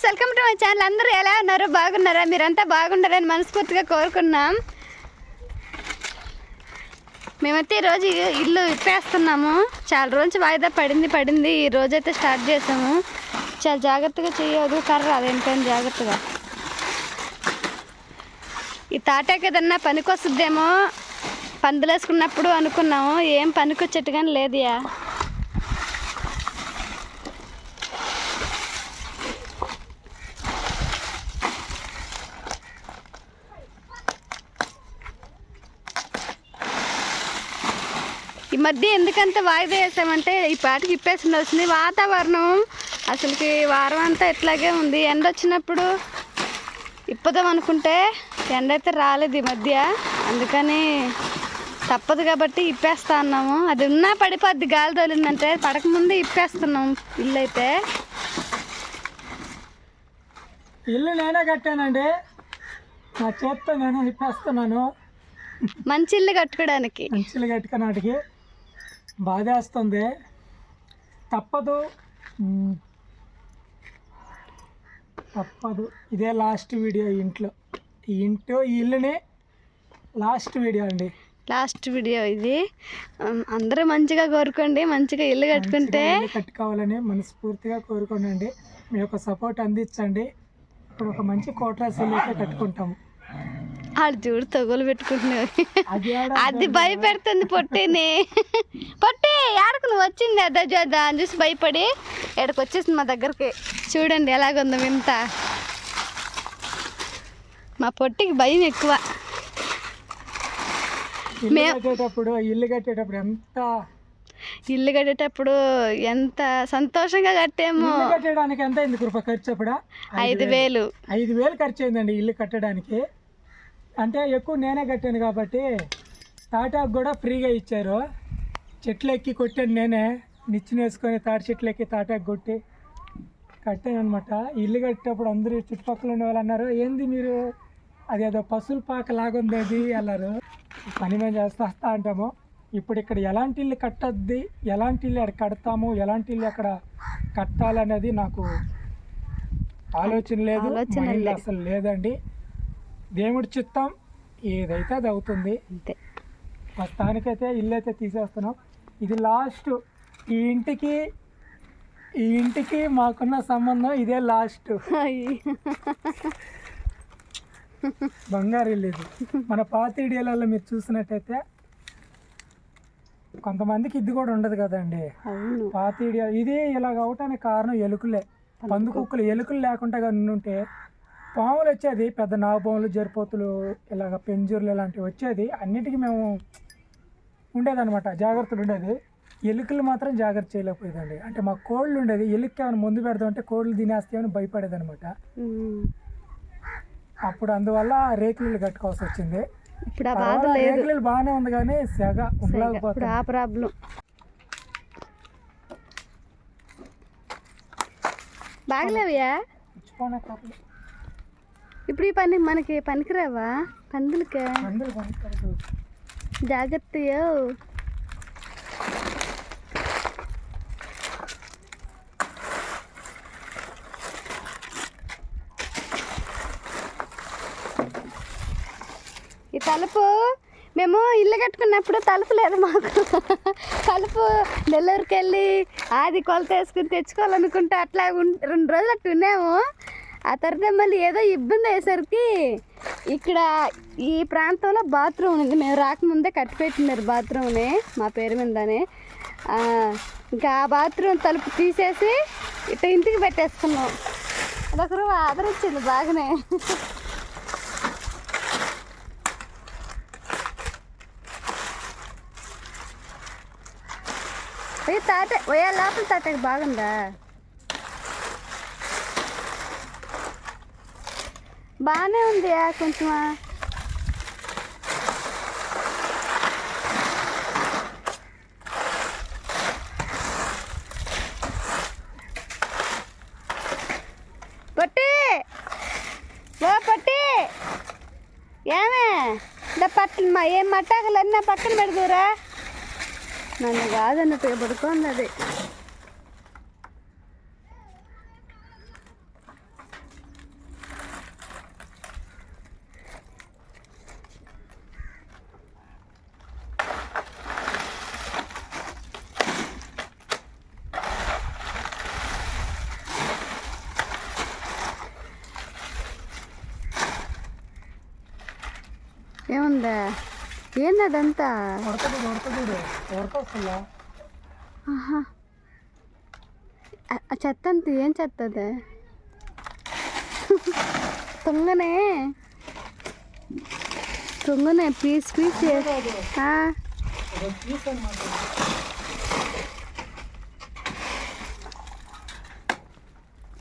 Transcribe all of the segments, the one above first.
Welcome to my channel. అందరూ ఎలా ఉన్నారు? బాగున్నారా? మీరంతా బాగుండారని మనస్ఫూర్తిగా కోరుకున్నాం. మేమైతే ఈరోజు ఇల్లు విప్పేస్తున్నాము. చాలా రోజు వాయిదా పడింది. ఈ రోజైతే స్టార్ట్ చేసాము. చాలా జాగ్రత్తగా చేయదు, కర్ర అదేంటని జాగ్రత్తగా. ఈ తాటాకి ఏదన్నా పనికి వస్తుందేమో పందులు వేసుకున్నప్పుడు అనుకున్నాము. ఏం పనికి వచ్చేట్టు కానీ లేదుయా. ఈ మధ్య ఎందుకంటే వాయిదా వేసామంటే ఈ పాటికి ఇప్పేసి ఉండాల్సింది. వాతావరణం అసలుకి వారం అంతా ఇట్లాగే ఉంది. ఎండ వచ్చినప్పుడు ఇప్పుదాం అనుకుంటే ఎండ అయితే రాలేదు ఈ మధ్య. అందుకని తప్పదు కాబట్టి ఇప్పేస్తా అన్నాము. అది ఉన్నా పడిపోద్ది, గాలి తోలిందంటే. పడకముందే ఇప్పేస్తున్నాం ఇల్లు అయితే. ఇల్లు నేనే కట్టానండి, నా చేత్తో నేనే ఇప్పేస్తున్నాను. మంచి ఇల్లు కట్టుకోవడానికి, మంచి ఇల్లు కట్టుకోవడానికి బాధేస్తుంది. తప్పదు. ఇదే లాస్ట్ వీడియో ఇంట్లో. ఈ ఇల్లుని లాస్ట్ వీడియో అండి. లాస్ట్ వీడియో ఇది. అందరూ మంచిగా కోరుకోండి, మంచిగా ఇల్లు కట్టుకుంటే కట్టుకోవాలని మనస్ఫూర్తిగా కోరుకోండి. మీ యొక్క సపోర్ట్ అందించండి. ఇప్పుడు ఒక మంచి కోట్రాస్ ఇల్లు అయితే కట్టుకుంటాము. ఆడు చూడు తగులు పెట్టుకుంటున్నావు. అది భయపెడుతుంది పొట్టిని. పొట్టి ఆడకు నువ్వు వచ్చింది అదా చూద్దా అని చూసి భయపడి ఎక్కడికి వచ్చేసింది మా దగ్గరికి. చూడండి ఎలాగుందో వింత. మా పొట్టికి భయం ఎక్కువ. ఇల్లు కట్టేటప్పుడు ఎంత సంతోషంగా కట్టాము. కట్టడానికి ఎంత అయింది కృప ఖర్చు? అప్పుడు 5,000 ఖర్చు అయిందండి ఇల్లు కట్టడానికి. అంటే ఎక్కువ నేనే కట్టాను కాబట్టి తాటాకు కూడా ఫ్రీగా ఇచ్చారు. చెట్లు ఎక్కి కొట్టాను నేనే, నిచ్చెన వేసుకొని తాటి చెట్లు ఎక్కి తాటాకు కొట్టి కట్టాను అనమాట. ఇల్లు కట్టేటప్పుడు అందరూ చుట్టుపక్కల ఉండే వాళ్ళు అన్నారు, ఏంది మీరు అదేదో పశువుల పాక లాగుంది అది అన్నారు. పని మేము చేస్తా అంటాము. ఇప్పుడు ఇక్కడ ఎలాంటి ఇల్లు కట్టద్ది, ఎలాంటి ఇల్లు అక్కడ కడతాము, ఎలాంటి ఇల్లు అక్కడ కట్టాలనేది నాకు ఆలోచన లేదు, మైండ్లో అసలు లేదండి. దేవుడి చిత్తం ఏదైతే అది అవుతుంది. ప్రస్తుతానికైతే ఇల్లు అయితే తీసేస్తున్నాం. ఇది లాస్ట్. ఈ ఇంటికి మాకున్న సంబంధం ఇదే లాస్ట్. బంగారు ఇల్లు ఇది. మన పాత ఇడియాలలో మీరు చూసినట్టయితే కొంతమందికి ఇది కూడా ఉండదు కదండి. పాత ఇడియా ఇది ఇలాగ అవటానికి కారణం ఎలుకలే, పందు కుక్కలు. ఎలుకలు లేకుండా కానీ ఉంటే పాములు వచ్చేది, పెద్ద నాగపాములు, జరిపోతులు, ఇలాగ పెంజూర్లు ఇలాంటివి వచ్చేది. అన్నిటికీ మేము ఉండేదన్నమాట, జాగ్రత్తలు ఉండేది. ఎలుకలు మాత్రం జాగ్రత్త చేయలేకపోయేదండి. అంటే మా కోళ్ళు ఉండేది, ఎలుకకి ఏమైనా ముందు పెడదామంటే కోళ్ళు తినేస్తామని భయపడేది అనమాట. అప్పుడు అందువల్ల రేకులు కట్టుకోవాల్సి వచ్చింది. రేకులు బాగానే ఉంది కానీ సెగ ఉండలేకపోతుంది. ఆ ప్రాబ్లం బాగలేవయా. ఇప్పుడు ఈ పని మనకి పనికిరావా? పందులకే జాగ్రత్తయో. ఈ తలుపు మేము ఇల్లు కట్టుకున్నప్పుడు తలుపు లేదు మాకు. తలుపు నెల్లూరుకి వెళ్ళి అది కొలత వేసుకుని తెచ్చుకోవాలనుకుంటే అట్లా 2 రోజులు అట్టు ఉన్నాము. ఆ తర్వాత మళ్ళీ ఏదో ఇబ్బంది అయ్యేసరికి ఇక్కడ ఈ ప్రాంతంలో బాత్రూమ్ ఉంది. మేము రాకముందే కట్టిపెట్టినారు బాత్రూమ్ని మా పేరు మీదనే. ఇంకా ఆ బాత్రూమ్ తలుపు తీసేసి ఇట్లా ఇంటికి పెట్టేసుకున్నాం. అదొకరు ఆదరించింది బాగానే. లోపల తాటకి బాగుందా? బాగానే ఉంది కొంచెమా. పొట్టి ఏమే పట్ల ఏం మట్టాకలు అన్నా పక్కన పెడుతురా. నన్ను కాదన్నట్టుగా పడుకోండి. అది ఏముందా? ఏంది అదంతా? ఉడకదు వస్తుందా? ఆహా, ఆ చెత్త అంత ఏం చెత్త అది? తుంగనే పీస్ ఆ,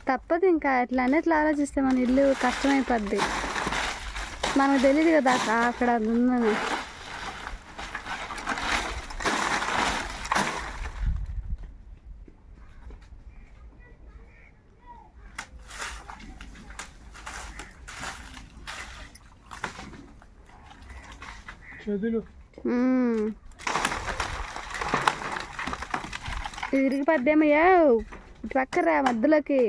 తప్పదు ఇంకా. అట్లా అన్నిట్లో ఆలోచిస్తే మన ఇల్లు కష్టమైపోద్ది. మనకు తెలియదు కదా అక్కడ అది ఉందని. చదులు విరిగిపోద్దేమయ్యా, ఇటు పక్కరా మధ్యలోకి.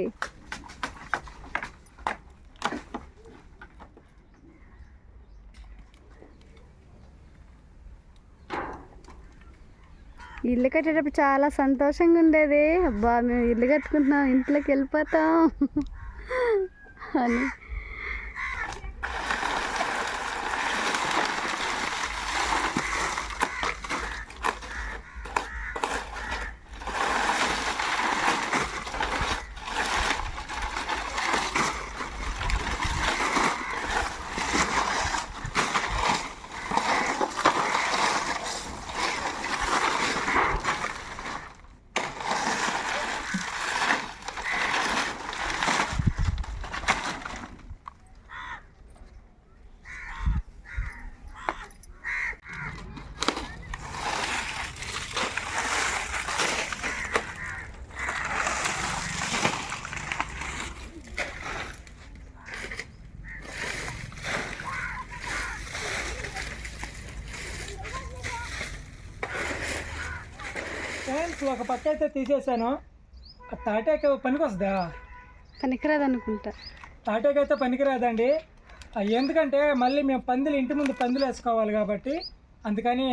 ఇల్లు కట్టేటప్పుడు చాలా సంతోషంగా ఉండేది. అబ్బా మేము ఇల్లు కట్టుకుంటున్నాం, ఇంట్లోకి వెళ్ళిపోతాం అని. ఒక పక్క అయితే తీసేసాను. ఆ తాటాక పనికి వస్తుందా? పనికిరాదు అనుకుంటా. తాటాక అయితే పనికిరాదండి. ఎందుకంటే మళ్ళీ మేము పందులు ఇంటి ముందు పందులు వేసుకోవాలి కాబట్టి అందుకని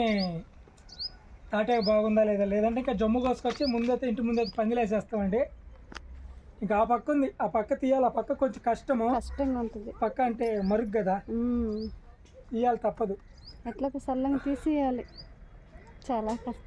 తాటాక బాగుందా లేదా, లేదంటే ఇంకా జమ్ము కోసుకొచ్చి ముందైతే ఇంటి ముందైతే పందులు వేసేస్తామండి. ఇంకా ఆ పక్క ఉంది, ఆ పక్క తీయాలి. ఆ పక్క కొంచెం కష్టంగా ఉంటుంది. పక్క అంటే మరుగు కదా, తీయాలి తప్పదు. ఎట్లా సల్లంగా తీసేయాలి, చాలా కష్టం.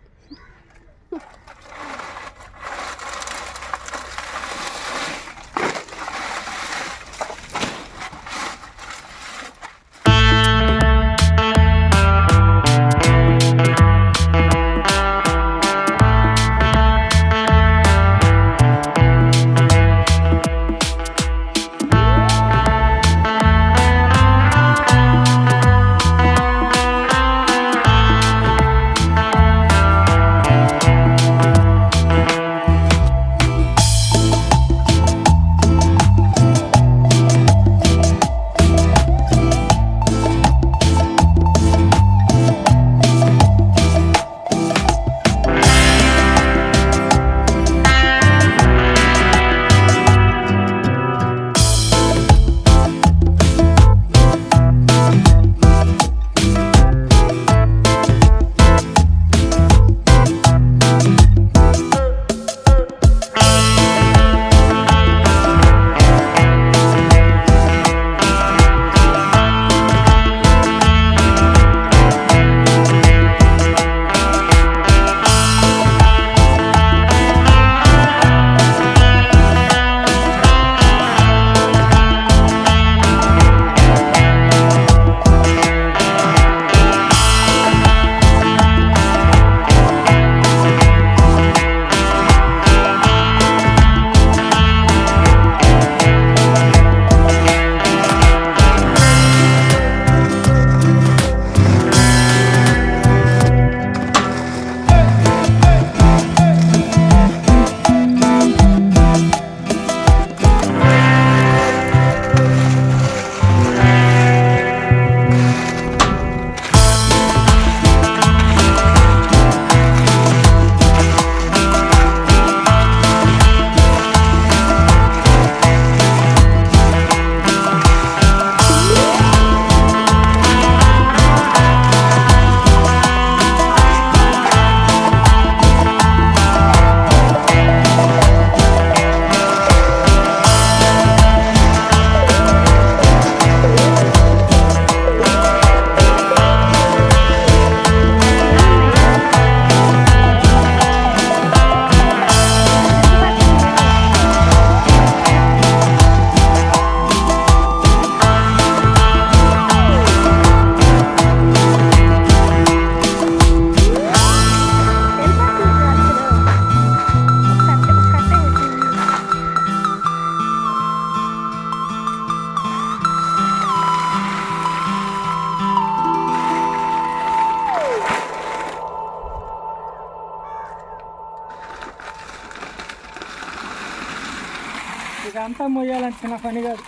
ఇదంతా మొయ్యాలంటే చిన్న పని కాదు.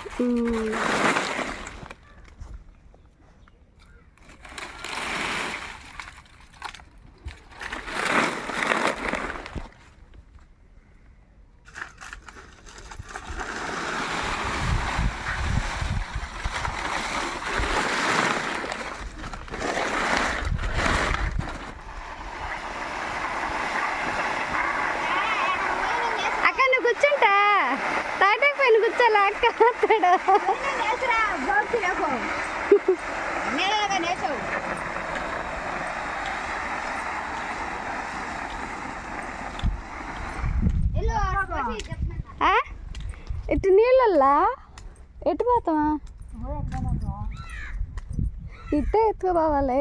అక్క నువ్వు కూర్చుంటా తాటాకు పైన కూర్చోాలా అక్క అక్కడ ఇటు నీళ్ళల్లా ఎటు పోతావా ఇట్టే ఎత్తుకుపోవాలి.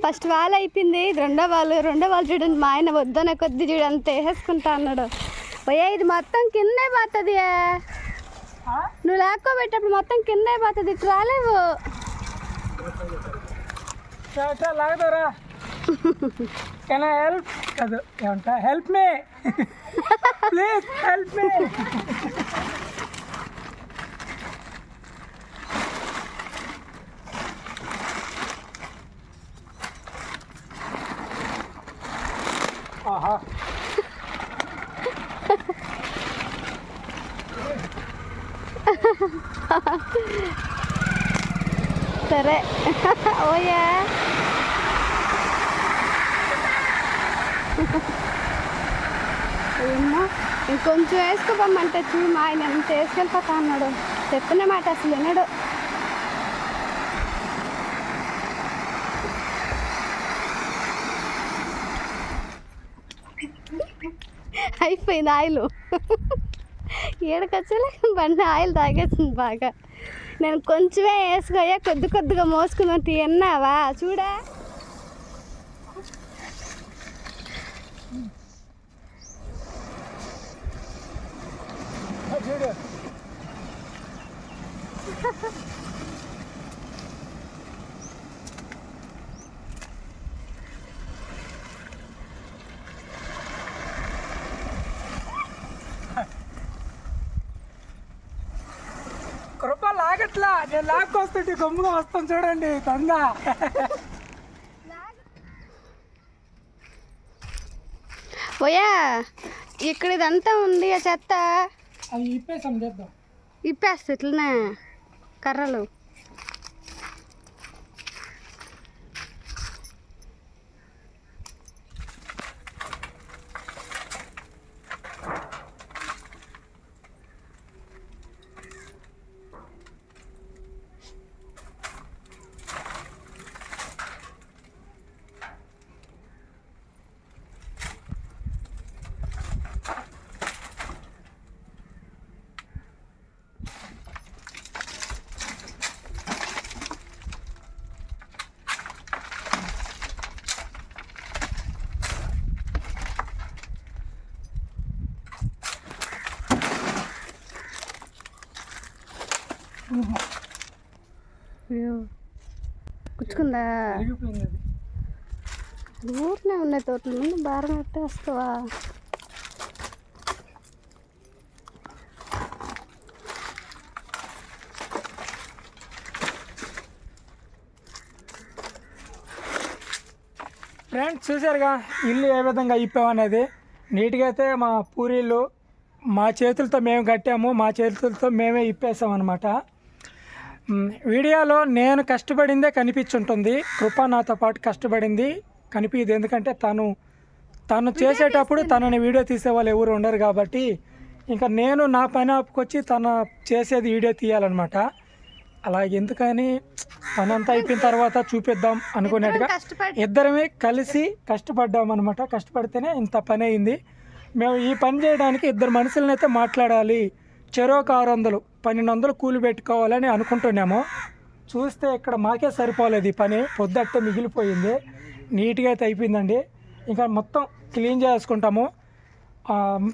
ఫస్ట్ వాళ్ళు అయిపోయింది, ఇది రెండో వాళ్ళు చూడండి. మా ఆయన వద్దన కొద్ది చూడు అంత వేసేసుకుంటా అన్నాడు. పోయా ఇది మొత్తం కిందే పోతుంది, నువ్వు లాక్కోబెట్టేప్పుడు మొత్తం కిందే పోతుంది, ఇటు రాలేవు. లాగదరా కెన్ ఐ హెల్ప్ కాదు ఏమంటా help me please help me. ఆహా సరే ఓయా ఏమో ఇంకొంచెం వేసుకోపోమంటే చూడు మా ఆయన ఎంత వేసుకెళ్ళిపోతా అన్నాడు. చెప్పిన మాట అసలు వినడు. అయిపోయింది ఆయిల్. ఏడకొచ్చలే బండి ఆయిల్ తాగేసింది బాగా. నేను కొంచెమే వేసుకోయా కొద్ది కొద్దిగా మోసుకున్నట్టు ఎన్నావా చూడా. కృప లాగట్లా, నేను లాక్కొస్తుంటే గమ్ముగా వస్తాను చూడండి దొంగ. పోయా ఇక్కడ ఇదంతా ఉంది ఆ చెత్త అవి ఇప్పేసాం చేద్దాం. ఇప్పేస్తా ఇట్లనే కర్రలు. కుచ్చుకుందా ఊరినే ఉన్నాయి తోటల ముందు భారం కట్టేస్తావా. ఫ్రెండ్స్ చూసారుగా ఇల్లు ఏ విధంగా ఇప్పామనేది. నీట్గా అయితే మా పూరీలు మా చేతులతో మేము కట్టాము, మా చేతులతో మేమే ఇప్పేసాం అనమాట. వీడియోలో నేను కష్టపడిందే కనిపించుంటుంది, కృప నాతో పాటు కష్టపడింది కనిపించదు. ఎందుకంటే తను చేసేటప్పుడు తనని వీడియో తీసే వాళ్ళు ఎవరు ఉండరు కాబట్టి ఇంకా నేను నా పని ఆపుకొచ్చి తను చేసేది వీడియో తీయాలన్నమాట. అలా ఎందుకని పనంతా అయిపోయిన తర్వాత చూపిద్దాం అనుకున్నట్టుగా ఇద్దరమే కలిసి కష్టపడ్డాం అనమాట. కష్టపడితేనే ఇంత పని అయింది. మేము ఈ పని చేయడానికి ఇద్దరు మనుషులను అయితే మాట్లాడాలి, చెరోక 600 1200 కూలి పెట్టుకోవాలని అనుకుంటున్నాము. చూస్తే ఇక్కడ మాకే సరిపోలేదు, ఈ పని పొద్దుట్టే మిగిలిపోయింది. నీట్గా అయితే అయిపోయిందండి. ఇంకా మొత్తం క్లీన్ చేసుకుంటాము.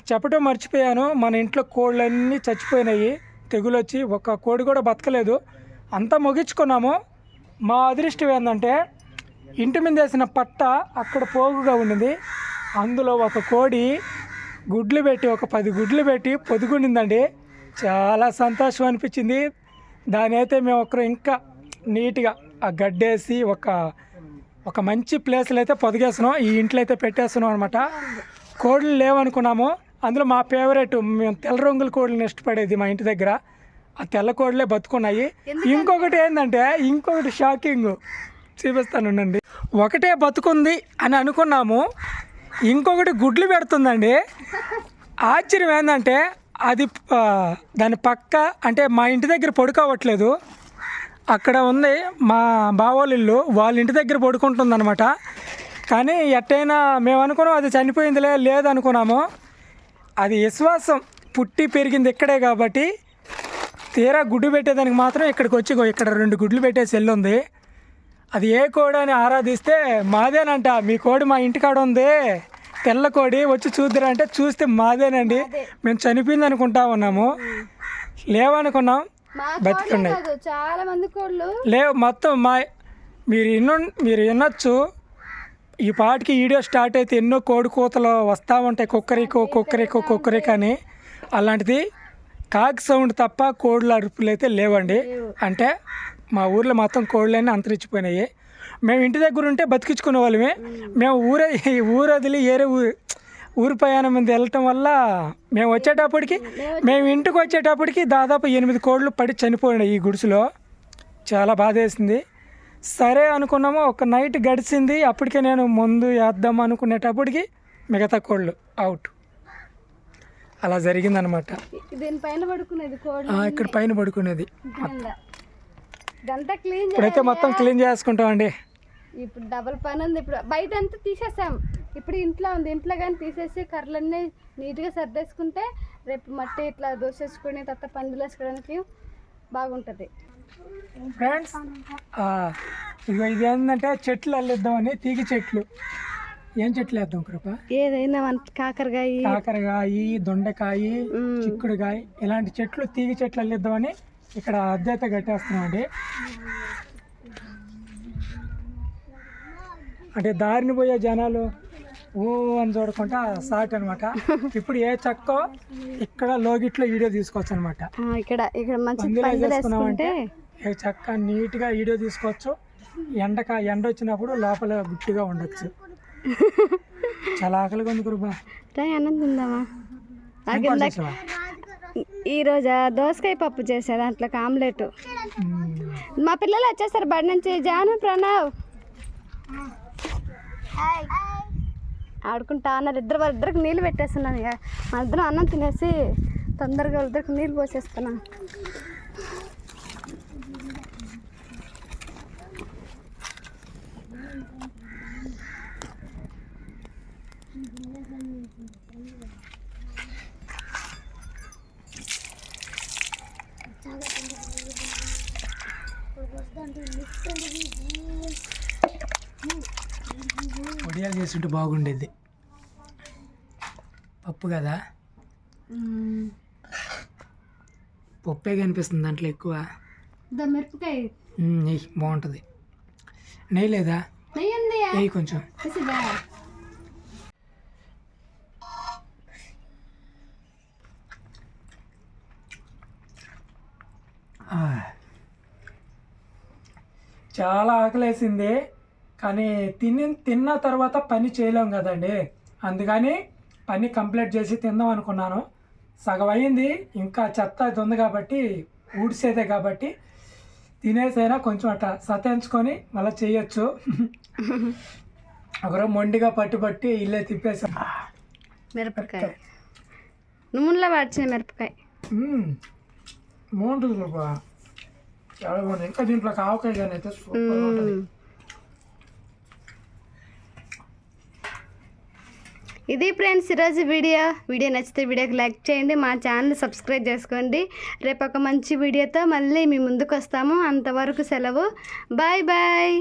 చెప్పడం మర్చిపోయాను, మన ఇంట్లో కోళ్ళన్నీ చచ్చిపోయినాయి, తెగులు వచ్చి ఒక్క కోడి కూడా బతకలేదు. అంతా ముగించుకున్నాము. మా అదృష్టం ఏంటంటే ఇంటి మీద వేసిన పట్ట అక్కడ పోగుగా ఉండింది. అందులో ఒక కోడి గుడ్లు పెట్టి ఒక 10 గుడ్లు పెట్టి పొదుగుండిందండి. చాలా సంతోషం అనిపించింది. దాని అయితే మేము ఒకరు ఇంకా నీట్గా ఆ గడ్డేసి ఒక మంచి ప్లేస్లో అయితే పొదిగేస్తున్నాం. ఈ ఇంట్లో అయితే పెట్టేస్తున్నాం అనమాట. కోళ్ళు లేవనుకున్నాము. అందులో మా ఫేవరెట్, మేము తెల్ల రంగుల కోళ్ళని ఇష్టపడేది మా ఇంటి దగ్గర. ఆ తెల్ల కోళ్ళే బతుకున్నాయి. ఇంకొకటి ఏంటంటే ఇంకొకటి షాకింగ్ చూపిస్తానుండండి. ఒకటే బతుకుంది అని అనుకున్నాము, ఇంకొకటి గుడ్లు పెడుతుందండి. ఆశ్చర్యం ఏంటంటే అది దాని పక్క అంటే మా ఇంటి దగ్గర పడుకోవట్లేదు, అక్కడ ఉంది మా బావోళ్ళ ఇల్లు, వాళ్ళ ఇంటి దగ్గర పడుకుంటుంది అనమాట. కానీ ఎట్టయినా మేము అనుకున్నాం అది చనిపోయిందిలే, లేదనుకున్నాము. అది విశ్వాసం పుట్టి పెరిగింది ఇక్కడే కాబట్టి తీరా గుడ్డు పెట్టేదానికి మాత్రం ఇక్కడికి వచ్చి ఇక్కడ 2 గుడ్లు పెట్టేసి వెళ్ళుంది. అది ఏ కోడి అని ఆరాధిస్తే మాదేనంట, మీ కోడి మా ఇంటికాడ ఉంది, తెల్ల కోడి వచ్చి చూద్దరా అంటే చూస్తే మాదేనండి. మేము చనిపోయింది అనుకుంటా ఉన్నాము, లేవనుకున్నాం, బతికున్నాయి. చాలా మంది కోళ్ళు లేవు మొత్తం మీరు వినొచ్చు. ఈ పాటికి వీడియో స్టార్ట్ అయితే ఎన్నో కోడి కూతలు వస్తూ ఉంటాయి, కుక్కరికో అని. అలాంటిది కాకి సౌండ్ తప్ప కోళ్ళ అరుపులు అయితే లేవండి. అంటే మా ఊర్లో మొత్తం కోళ్ళన్నీ అంతరించిపోయినాయి. మేము ఇంటి దగ్గర ఉంటే బతికించుకునే వాళ్ళమే. మేము ఊరు వదిలి వేరే ఊరు ప్రయాణం మీద వెళ్ళటం వల్ల మేము ఇంటికి వచ్చేటప్పటికి దాదాపు 8 కోళ్ళు పడి చనిపోయినాయి ఈ గుడిసెలో. చాలా బాధ వేసింది. సరే అనుకున్నాము, ఒక నైట్ గడిచింది. అప్పటికే నేను ముందు వేద్దాం అనుకునేటప్పటికి మిగతా కోళ్ళు అవుట్. అలా జరిగిందనమాట. దీనిపైన పడుకునేది కోడి, ఇక్కడ పైన పడుకునేది. ఇదంతా క్లీన్ ఇప్పుడైతే మొత్తం క్లీన్ చేసుకుంటామండి. ఇప్పుడు డబల్ పని ఉంది. ఇప్పుడు బయట అంతా తీసేసాం, ఇప్పుడు ఇంట్లో ఉంది. ఇంట్లో కానీ తీసేసి కర్రలన్నీ నీట్గా సర్దేసుకుంటే రేపు మట్టి ఇట్లా దోసేసుకుని తర్వాత పండులు వేసుకోవడానికి బాగుంటుంది. ఫ్రెండ్స్ ఇదిగో ఇది ఏంటంటే చెట్లు అల్లిద్దామని, తీగ చెట్లు. ఏం చెట్లు వేద్దాం కృప? ఏదైనా కాకరకాయ, దొండకాయ, చిక్కుడుకాయ ఇలాంటి చెట్లు, తీగ చెట్లు అల్లిద్దామని ఇక్కడ అద్దెత కట్టేస్తున్నామండి. అంటే దారిని పోయే జనాలు ఓ అని చూడకుండా సాట్ అనమాట. ఇప్పుడు ఏ చక్కో ఇక్కడ లోగిట్లో వీడియో తీసుకోవచ్చు అనమాట. అందులో ఏ చక్క నీట్గా వీడియో తీసుకోవచ్చు. ఎండ వచ్చినప్పుడు లోపల గుట్టిగా ఉండొచ్చు. చాలా ఆకలిగా ఉంది కృప. అన్నం తిందామా? ఈరోజు దోసకాయ పప్పు చేసా, దాంట్లో ఆమ్లెట్. మా పిల్లలు వచ్చేసారు బడి నుంచి. జాను, ప్రణవ్ ఆడుకుంటా అన్నారు. ఇద్దరికి నీళ్ళు పెట్టేస్తున్నాను. ఇక మా ఇద్దరం అన్నం తినేసి తొందరగా ఇద్దరికి నీళ్ళు పోసేస్తున్నాను. వడియాలు చేస్తుంటే బాగుండేది. పప్పు కదా, పప్పే కనిపిస్తుంది దాంట్లో ఎక్కువ. మిరపకాయ బాగుంటుంది. నెయ్యి లేదా? నెయ్యి కొంచెం. చాలా ఆకలేసింది, కానీ తిన్న తర్వాత పని చేయలేం కదండి. అందుకని పని కంప్లీట్ చేసి తిందాం అనుకున్నాను. సగం అయింది, ఇంకా చెత్త అది ఉంది కాబట్టి ఊడ్చేదే కాబట్టి తినేసైనా కొంచెం అట్లా సతాయించుకొని మళ్ళీ చేయొచ్చు. ఒకరోజు మొండిగా పట్టి ఇల్లే తిప్పేసాం. మిరపకాయ నూనెలో వాడిచిన మిరపకాయ బాగుంటుంది బాబా, చాలా బాగుంటుంది. ఇంకా దీంట్లో ఆవకాయ కానీ అయితే సూపర్ ఉంటుంది. ఇది ఫ్రెండ్స్ ఈరోజు వీడియో నచ్చితే వీడియోకి లైక్ చేయండి, మా ఛానల్ సబ్స్క్రైబ్ చేసుకోండి. రేపు ఒక మంచి వీడియోతో మళ్ళీ మీ ముందుకు వస్తాము. అంతవరకు సెలవు. Bye bye.